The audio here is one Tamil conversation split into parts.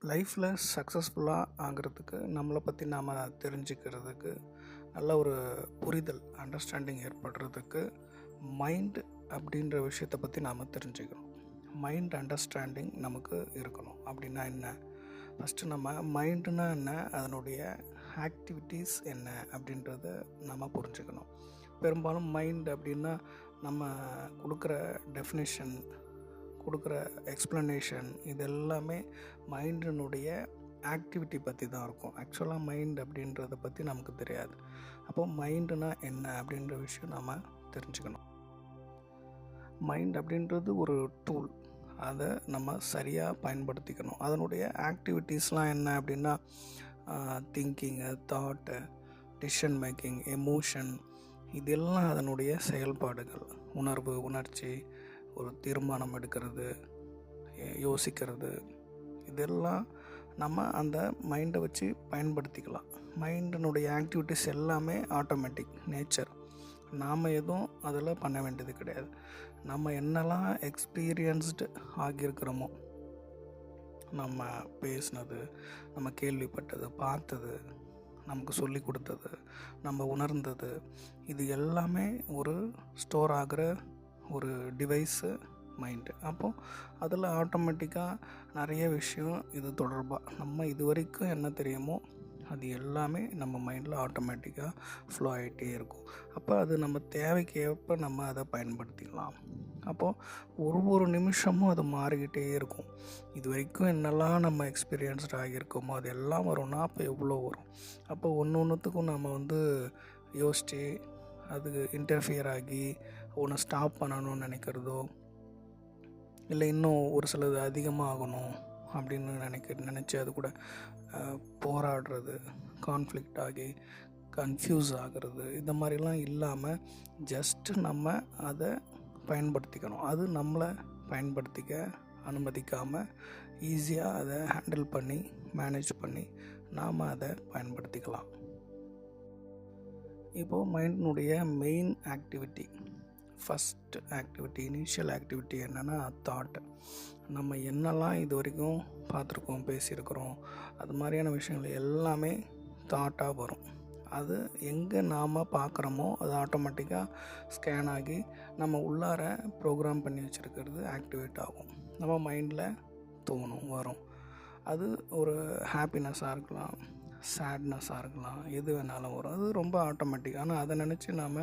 லைஃப்பில் சக்ஸஸ்ஃபுல்லாக ஆகிறதுக்கு நம்மளை பற்றி நாம் தெரிஞ்சுக்கிறதுக்கு நல்ல ஒரு புரிதல் அண்டர்ஸ்டாண்டிங் ஏற்படுறதுக்கு மைண்ட் அப்படின்ற விஷயத்தை பற்றி நாம் தெரிஞ்சுக்கணும். மைண்ட் அண்டர்ஸ்டாண்டிங் நமக்கு இருக்கணும். அப்படின்னா என்ன? ஃபஸ்ட்டு நம்ம மைண்டுனா என்ன, அதனுடைய ஆக்டிவிட்டீஸ் என்ன அப்படின்றத நம்ம புரிஞ்சுக்கணும். பெரும்பாலும் மைண்ட் அப்படின்னா நம்ம கொடுக்குற டெஃபினேஷன், கொடுக்குற எக்ஸ்ப்ளனேஷன் இது எல்லாமே மைண்டினுடைய ஆக்டிவிட்டி பற்றி தான் இருக்கும். ஆக்சுவலாக மைண்ட் அப்படின்றத பற்றி நமக்கு தெரியாது. அப்போ மைண்டுனா என்ன அப்படின்ற விஷயம் நாம் தெரிஞ்சுக்கணும். மைண்ட் அப்படின்றது ஒரு டூல், அதை நம்ம சரியாக பயன்படுத்திக்கணும். அதனுடைய ஆக்டிவிட்டீஸ்லாம் என்ன அப்படின்னா thinking, thought, decision making, emotion, இதெல்லாம் அதனுடைய செயல்பாடுகள். உணர்வு, உணர்ச்சி, ஒரு தீர்மானம் எடுக்கிறது, யோசிக்கிறது, இதெல்லாம் நம்ம அந்த மைண்டை வச்சு பயன்படுத்திக்கலாம். மைண்டினுடைய ஆக்டிவிட்டீஸ் எல்லாமே ஆட்டோமேட்டிக் நேச்சர். நாம் எதுவும் அதில் பண்ண வேண்டியது கிடையாது. நம்ம என்னெல்லாம் எக்ஸ்பீரியன்ஸ்டு ஆகியிருக்கிறோமோ, நம்ம பேசினது, நம்ம கேள்விப்பட்டது, பார்த்தது, நமக்கு சொல்லி கொடுத்தது, நம்ம உணர்ந்தது, இது எல்லாமே ஒரு ஸ்டோர் ஆகிற ஒரு டிவைஸு மைண்டு. அப்போது அதில் ஆட்டோமேட்டிக்காக நிறைய விஷயம் இது தொடர்பாக நம்ம இது வரைக்கும் என்ன தெரியுமோ அது எல்லாமே நம்ம மைண்டில் ஆட்டோமேட்டிக்காக ஃப்ளோ ஆகிட்டே இருக்கும். அப்போ அது நம்ம தேவைக்கு ஏற்ப நம்ம அதை பயன்படுத்திக்கலாம். அப்போது ஒரு நிமிஷமும் அது மாறிக்கிட்டே இருக்கும். இது வரைக்கும் என்னெல்லாம் நம்ம எக்ஸ்பீரியன்ஸ்ட் ஆகியிருக்கோமோ அது எல்லாம் வரும்னா அப்போ எவ்வளோ வரும். அப்போ ஒன்றுத்துக்கும் நம்ம யோசித்து அதுக்கு இன்டர்ஃபியர் ஆகி ஒன்று ஸ்டாப் பண்ணணும்னு நினைக்கிறதோ, இல்லை இன்னும் ஒரு சிலது அதிகமாக ஆகணும் அப்படின்னு நினச்சி அது கூட போராடுறது, கான்ஃப்ளிக்ட் ஆகி கன்ஃபியூஸ் ஆகிறது, இந்த மாதிரிலாம் இல்லாமல் ஜஸ்ட்டு நம்ம அதை பயன்படுத்திக்கணும். அது நம்மளை பயன்படுத்திக்க அனுமதிக்காமல் ஈஸியாக அதை ஹேண்டில் பண்ணி மேனேஜ் பண்ணி நாம் அதை பயன்படுத்திக்கலாம். இப்போது மைண்டினுடைய main activity, first activity, initial activity என்னென்னா தாட். நம்ம என்னெல்லாம் இது வரைக்கும் பார்த்துருக்கோம், பேசியிருக்கிறோம், அது மாதிரியான விஷயங்கள் எல்லாமே தாட்டாக வரும். அது எங்கே நாம் பார்க்குறோமோ அது ஆட்டோமேட்டிக்காக ஸ்கேன் ஆகி நம்ம உள்ளார ப்ரோக்ராம் பண்ணி வச்சுருக்கிறது ஆக்டிவேட் ஆகும், நம்ம மைண்டில் தோணும், வரும். அது ஒரு ஹாப்பினஸ்ஸாக இருக்கலாம், சேட்னஸாக இருக்கலாம், எது வேணாலும் வரும். அது ரொம்ப ஆட்டோமேட்டிக். ஆனால் அதை நினச்சி நாம்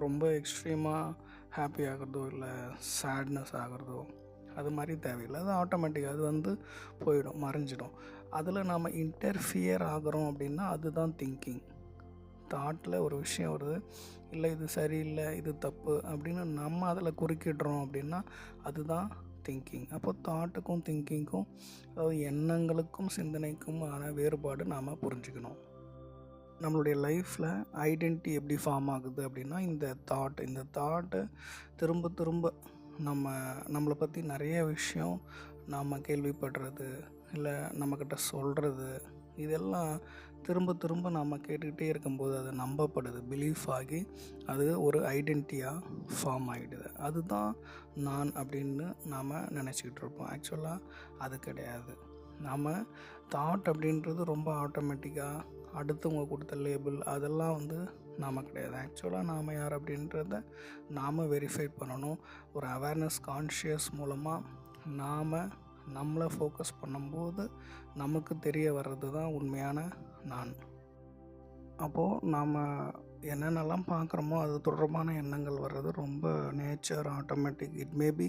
ரொம்ப எக்ஸ்ட்ரீமாக ஹாப்பி ஆகிறதோ இல்லை சேட்னஸ் ஆகிறதோ அது மாதிரி தேவையில்லை. அது ஆட்டோமேட்டிக்காக அது போயிடும், மறைஞ்சிடும். அதில் நாம் இன்டர்ஃபியர் ஆகிறோம் அப்படின்னா அதுதான் திங்கிங். தாட்டில் ஒரு விஷயம் வருது, இல்லை இது சரியில்லை, இது தப்பு அப்படின்னு நம்ம அதில் குறுக்கிடுறோம் அப்படின்னா அதுதான் திங்கிங். அப்போ தாட்டுக்கும் திங்கிங்க்கும், அதாவது எண்ணங்களுக்கும் சிந்தனைக்குமான வேறுபாடு நாம் புரிஞ்சுக்கணும். நம்மளுடைய லைஃப்பில் ஐடென்டிட்டி எப்படி ஃபார்ம் ஆகுது அப்படின்னா இந்த தாட்டு திரும்ப திரும்ப நம்மளை பற்றி நிறைய விஷயம் நாம் கேள்விப்படுறது, இல்லை நம்மக்கிட்ட சொல்கிறது, இதெல்லாம் திரும்ப திரும்ப நம்ம கேட்டுக்கிட்டே இருக்கும்போது அது நம்பப்படுது, பிலீஃப் ஆகி அது ஒரு ஐடென்டிட்டியாக ஃபார்ம் ஆகிடுது. அதுதான் நான் அப்படின்னு நாம் நினச்சிக்கிட்டு இருப்போம். ஆக்சுவலாக அது கிடையாது. நாம் தாட் அப்படின்றது ரொம்ப ஆட்டோமேட்டிக்காக அடுத்தவங்க கொடுத்த லேபிள் அதெல்லாம் நாம் கிடையாது. ஆக்சுவலாக நாம் யார் அப்படின்றத நாம் வெரிஃபை பண்ணணும். ஒரு அவேர்னஸ் கான்ஷியஸ் மூலமாக நாம் நம்மளை ஃபோக்கஸ் பண்ணும்போது நமக்கு தெரிய வர்றது தான் உண்மையான நான். அப்போது நாம் என்னென்னலாம் பார்க்குறோமோ அது தொடர்பான எண்ணங்கள் வர்றது ரொம்ப nature, automatic. It maybe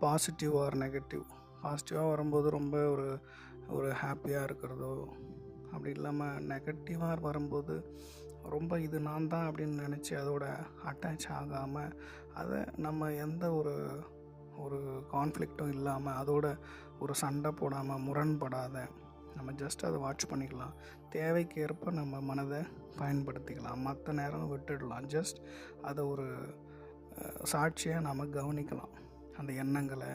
positive or negative. பாசிட்டிவாக வரும்போது ரொம்ப ஒரு ஹாப்பியாக இருக்கிறதோ, அப்படி இல்லாமல் நெகட்டிவாக வரும்போது ரொம்ப இது நான் தான் அப்படின்னு நினச்சி அதோட அட்டாச் ஆகாமல், அதை நம்ம எந்த ஒரு கான்ஃப்ளிக்ட்டும் இல்லாமல், அதோட ஒரு சண்டை போடாமல், முரண்படாத நம்ம ஜஸ்ட் அதை வாட்ச் பண்ணிக்கலாம். தேவைக்கு ஏற்ப நம்ம மனதை பயன்படுத்திக்கலாம், மற்ற நேரம் விட்டுடலாம். ஜஸ்ட் அதை ஒரு சாட்சியாக நாம் கவனிக்கலாம். அந்த எண்ணங்களை,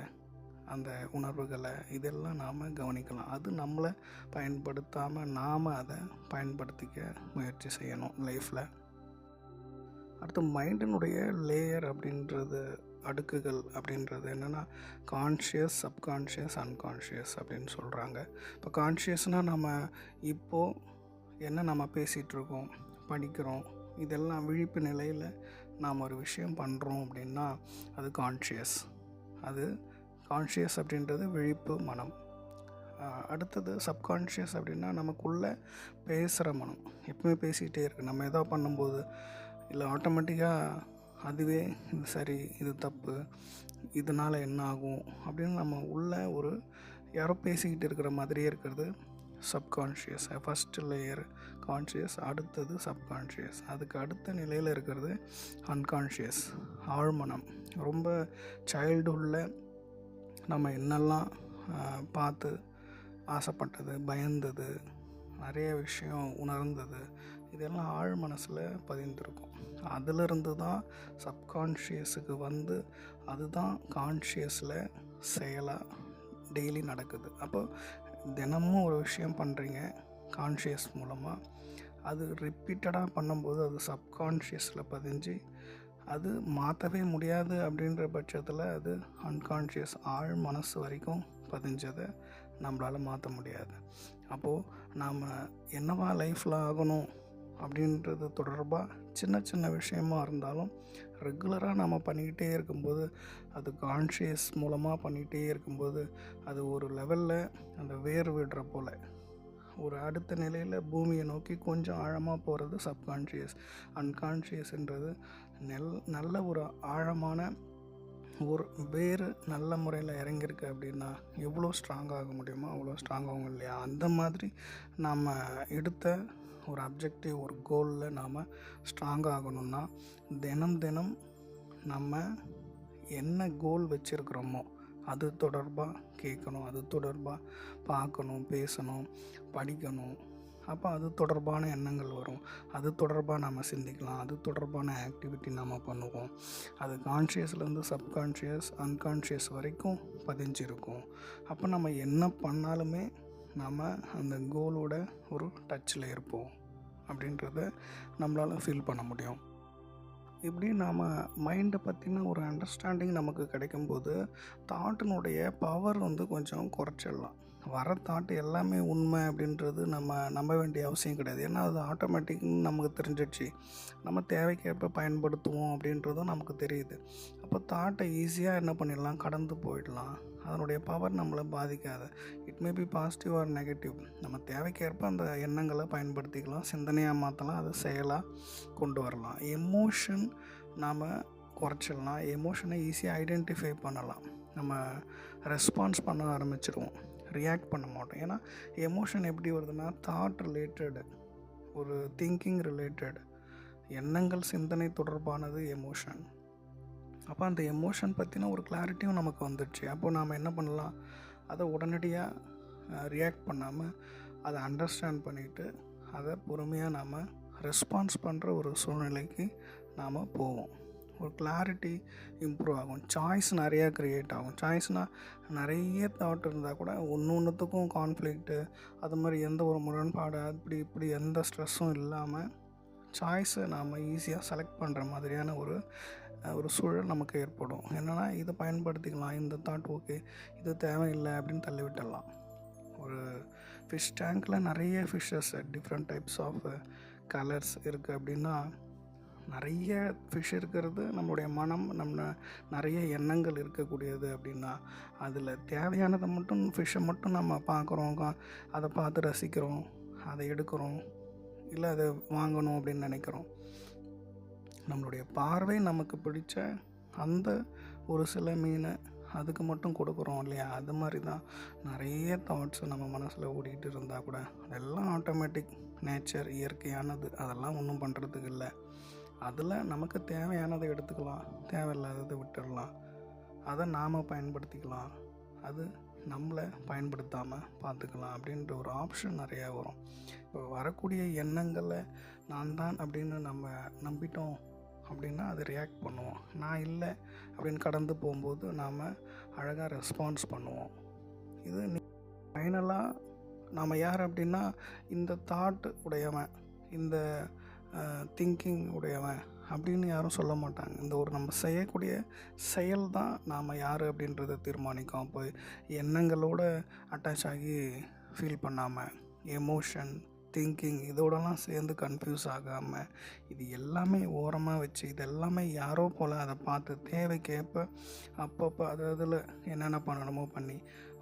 அந்த உணர்வுகளை, இதெல்லாம் நாம் கவனிக்கலாம். அது நம்மளை பயன்படுத்தாமல் நாம் அதை பயன்படுத்திக்க முயற்சி செய்யணும் லைஃப்பில். அடுத்து மைண்டினுடைய லேயர் அப்படின்றது அடுக்குகள் அப்படின்றது என்னென்னா கான்ஷியஸ், சப்கான்ஷியஸ், அன்கான்ஷியஸ் அப்படின்னு சொல்கிறாங்க. இப்போ கான்ஷியஸ்னால் நம்ம இப்போது என்ன நம்ம பேசிகிட்ருக்கோம், படிக்கிறோம், இதெல்லாம் விழிப்பு நிலையில் நாம் ஒரு விஷயம் பண்ணுறோம் அப்படின்னா அது கான்ஷியஸ். அது கான்ஷியஸ் அப்படின்றது விழிப்பு மனம். அடுத்தது சப்கான்ஷியஸ் அப்படின்னா நமக்குள்ளே பேசுகிற மனம் எப்பவுமே பேசிக்கிட்டே இருக்குது. நம்ம எதோ பண்ணும்போது இல்லை ஆட்டோமேட்டிக்காக அதுவே இது சரி, இது தப்பு, இதனால் என்ன ஆகும் அப்படின்னு நம்ம உள்ள ஒரு யாரோ பேசிக்கிட்டு இருக்கிற மாதிரியே இருக்கிறது சப்கான்ஷியஸ். ஃபஸ்ட்டு லேயர் கான்ஷியஸ், அடுத்தது சப்கான்ஷியஸ், அதுக்கு அடுத்த நிலையில் இருக்கிறது அன்கான்ஷியஸ், ஆழ்மனம். ரொம்ப சைல்டுஹுட்டில் நம்ம என்னெல்லாம் பார்த்து ஆசைப்பட்டது, பயந்தது, நிறைய விஷயம் உணர்ந்தது, இதெல்லாம் ஆழ் மனசில் பதிந்திருக்கும். அதிலிருந்து தான் சப்கான்ஷியஸுக்கு வந்து அதுதான் கான்ஷியஸில் செயலாக டெய்லி நடக்குது. அப்போ தினமும் ஒரு விஷயம் பண்ணுறீங்க கான்ஷியஸ் மூலமாக, அது ரிப்பீட்டடாக பண்ணும்போது அது சப்கான்ஷியஸில் பதிஞ்சு அது மாற்றவே முடியாது அப்படின்ற பட்சத்தில் அது அன்கான்ஷியஸ் ஆழ் மனசு வரைக்கும் பதிஞ்சதை நம்மளால் மாற்ற முடியாது. அப்போது நாம் என்னவா லைஃப்பில் ஆகணும் அப்படின்றது தொடர்பாக சின்ன சின்ன விஷயமா இருந்தாலும் ரெகுலராக நம்ம பண்ணிக்கிட்டே இருக்கும்போது, அது கான்ஷியஸ் மூலமாக பண்ணிக்கிட்டே இருக்கும்போது அது ஒரு லெவலில் அந்த வேர் விடுற போல் ஒரு அடுத்த நிலையில் பூமியை நோக்கி கொஞ்சம் ஆழமாக போகிறது சப்கான்ஷியஸ். அன்கான்ஷியஸ்ன்றது நல்ல ஒரு ஆழமான ஒரு வேறு நல்ல முறையில் இறங்கியிருக்கு அப்படின்னா எவ்வளோ ஸ்ட்ராங்காக முடியுமோ அவ்வளோ ஸ்ட்ராங்காகும் இல்லையா? அந்த மாதிரி நாம் எடுத்த ஒரு அப்ஜெக்டிவ், ஒரு கோலில் நாம் ஸ்ட்ராங்காகணும்னா தினம் நம்ம என்ன கோல் வச்சுருக்கிறோமோ அது தொடர்பாக கேட்கணும், அது தொடர்பாக பார்க்கணும், பேசணும், படிக்கணும். அப்போ அது தொடர்பான எண்ணங்கள் வரும், அது தொடர்பாக நம்ம சிந்திக்கலாம், அது தொடர்பான ஆக்டிவிட்டி நம்ம பண்ணுவோம். அது கான்ஷியஸ்லேருந்து சப்கான்ஷியஸ், அன்கான்ஷியஸ் வரைக்கும் பதிஞ்சிருக்கும். அப்போ நம்ம என்ன பண்ணாலுமே நம்ம அந்த கோலோட ஒரு டச்சில் இருப்போம் அப்படின்றத நம்மளால் ஃபீல் பண்ண முடியும். இப்படி நாம் மைண்டை பற்றின ஒரு அண்டர்ஸ்டாண்டிங் நமக்கு கிடைக்கும்போது தாட்டினுடைய பவர் வந்து கொஞ்சம் குறைச்சிடலாம். வர தாட்டு எல்லாமே உண்மை அப்படின்றது நம்ம நம்ப வேண்டிய அவசியம் கிடையாது. ஏன்னா அது ஆட்டோமேட்டிக்னு நமக்கு தெரிஞ்சிடுச்சு. நம்ம தேவைக்கேற்ப பயன்படுத்துவோம் அப்படின்றதும் நமக்கு தெரியுது. அப்போ தாட்டை ஈஸியாக என்ன பண்ணிடலாம், கடந்து போயிடலாம். அதனுடைய பவர் நம்மளை பாதிக்காது. It may be positive or negative. நம்ம தேவைக்கேற்ப அந்த எண்ணங்களை பயன்படுத்திக்கலாம், சிந்தனையாக மாற்றலாம், அதை செயலாக கொண்டு வரலாம். எமோஷன் நாம் குறைச்சிடலாம். எமோஷனை ஈஸியாக ஐடென்டிஃபை பண்ணலாம். நம்ம ரெஸ்பான்ஸ் பண்ண ஆரம்பிச்சிடுவோம், ரியாக்ட் பண்ண மாட்டோம். ஏன்னா எமோஷன் எப்படி வருதுன்னா தாட் ரிலேட்டடு, ஒரு திங்கிங் ரிலேட்டட், எண்ணங்கள் சிந்தனை தொடர்பானது எமோஷன். அப்போ அந்த எமோஷன் பற்றின ஒரு கிளாரிட்டியும் நமக்கு வந்துடுச்சு. அப்போது நாம் என்ன பண்ணலாம், அதை உடனடியாக ரியாக்ட் பண்ணாமல் அதை அண்டர்ஸ்டாண்ட் பண்ணிவிட்டு அதை பொறுமையாக நாம் ரெஸ்பான்ஸ் பண்ணுற ஒரு சூழ்நிலைக்கு நாம் போவோம். ஒரு கிளாரிட்டி இம்ப்ரூவ் ஆகும். சாய்ஸ் நிறையா க்ரியேட் ஆகும். சாய்ஸ்னால் நிறைய தாட் இருந்தால் கூட ஒன்றுத்துக்கும் கான்ஃப்ளிக்ட்டு, அது மாதிரி எந்த ஒரு முரண்பாடு இப்படி எந்த ஸ்ட்ரெஸ்ஸும் இல்லாமல் சாய்ஸை நாம் ஈஸியாக செலக்ட் பண்ணுற மாதிரியான ஒரு சூழல் நமக்கு ஏற்படும். என்னென்னா இதை பயன்படுத்திக்கலாம், இந்த தாட் ஓகே, இது தேவையில்லை அப்படின்னு தள்ளிவிட்டுடலாம். ஒரு ஃபிஷ் டேங்க்கில் நிறைய fishes different types of colours இருக்குது அப்படின்னா நிறைய ஃபிஷ் இருக்கிறது நம்மளுடைய மனம், நம்ம நிறைய எண்ணங்கள் இருக்கக்கூடியது அப்படின்னா அதில் தேவையானதை மட்டும் ஃபிஷ்ஷை மட்டும் நம்ம பார்க்குறோம், அதை பார்த்து ரசிக்கிறோம், அதை எடுக்கிறோம், இல்லை அதை வாங்கணும் அப்படின்னு நினைக்கிறோம். நம்மளுடைய பார்வை நமக்கு பிடிச்ச அந்த ஒரு சில மீனை அதுக்கு மட்டும் கொடுக்குறோம் இல்லையா? அது மாதிரி தான் நிறைய தாட்ஸ் நம்ம மனசில் ஓடிக்கிட்டு இருந்தால் கூட அதெல்லாம் ஆட்டோமேட்டிக் நேச்சர், இயற்கையானது, அதெல்லாம் ஒன்றும் பண்ணுறதுக்கு இல்லை. அதில் நமக்கு தேவையானதை எடுத்துக்கலாம், தேவையில்லாததை விட்டுடலாம், அதை நாம் பயன்படுத்திக்கலாம், அது நம்மளை பயன்படுத்தாமல் பார்த்துக்கலாம் அப்படின்ற ஒரு ஆப்ஷன் நிறையா வரும். இப்போ வரக்கூடிய எண்ணங்களை நான் தான் அப்படின்னு நம்ம நம்பிட்டோம் அப்படின்னா அது ரியாக்ட் பண்ணுவோம். நான் இல்லை அப்படின்னு கடந்து போகும்போது நாம் அழகாக ரெஸ்பான்ஸ் பண்ணுவோம். இது ஃபைனலாக நாம் யார் அப்படின்னா இந்த தாட் உடையவன், இந்த திங்கிங் உடையவன் அப்படின்னு யாரும் சொல்ல மாட்டாங்க. இந்த ஒரு நம்ம செய்யக்கூடிய செயல் தான் நாம் யார் அப்படின்றத தீர்மானிக்கும். அப்போ எண்ணங்களோட அட்டாச் ஆகி ஃபீல் பண்ணாமல், எமோஷன், திங்கிங் இதோடலாம் சேர்ந்து கன்ஃபியூஸ் ஆகாமல், இது எல்லாமே ஓரமாக வச்சு, இது எல்லாமே யாரோ போல் அதை பார்த்து தேவைக்கேற்ப அப்பப்போ அதில் என்னென்ன பண்ணணுமோ பண்ணி,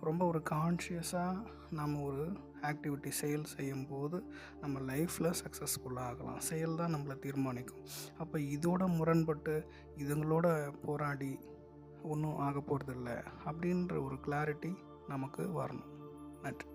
ரொம்ப ஒரு கான்ஷியஸாக நம்ம ஒரு ஆக்டிவிட்டி செயல் செய்யும்போது நம்ம லைஃப்பில் சக்ஸஸ்ஃபுல்லாக ஆகலாம். செயல் தான் நம்மளை தீர்மானிக்கும். அப்போ இதோட முரண்பட்டு இதுங்களோட போராடி ஒன்றும் ஆக போகிறதில்ல அப்படின்ற ஒரு கிளாரிட்டி நமக்கு வரணும். நன்றி.